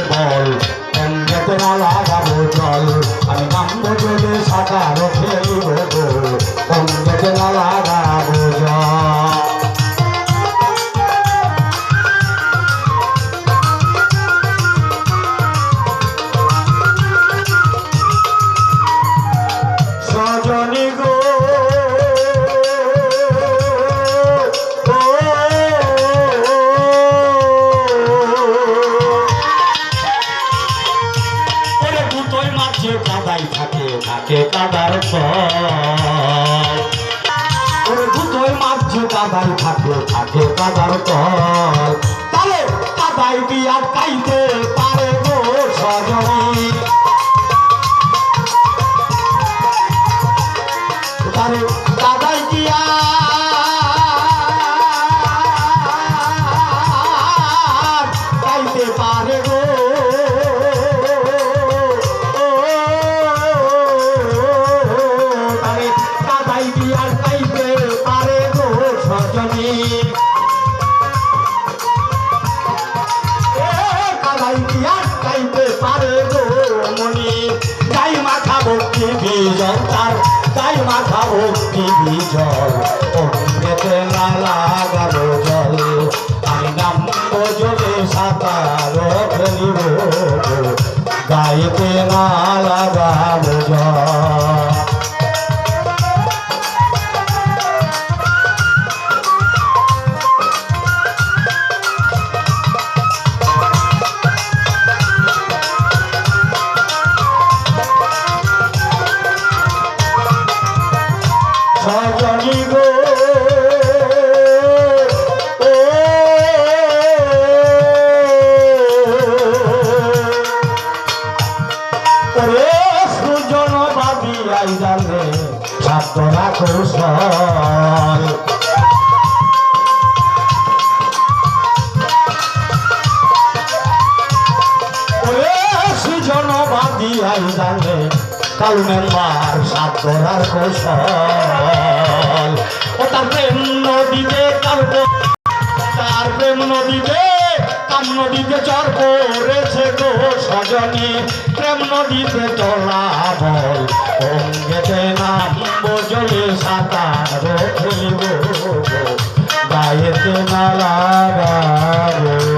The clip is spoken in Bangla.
বল অঙ্গেতে না লাগাবো জল আমি নামবো যদি সাঁতার খেলিব অঙ্গেতে না লাগাবো জল সজনী গো কাদাই থাকে থাকে কাদার তল দুটোই মাঝে কাদাই থাকে থাকে কাদার তল তাহলে কাদাই দিয়া কাইতে পারে গো সজনী তারে কাদাই দিয়া কাইতে পারে গো ভক্তি বিজল তার তাই মাথা ভক্তি বিজল অঙ্গেতে না লাগাবো জল আমি নামবো জলে সাঁতার খেলিব গায়েতে না লাগাবো জল সজনী গো ওরে সুজন বাবি আই জানে ছাত্ররা কৌশল ওরে সুজন বাবি আই জানে কাল মেম্বার ছাত্ররার কৌশল ও তার প্রেম নদীতে কালব তার প্রেম নদীতে কাম নদীতে চর করেছে গো সজনী প্রেম নদীতে চলাবল অঙ্গেতে নামবো জলে সাঁতার খেলিব গায়েতে না লাগাবো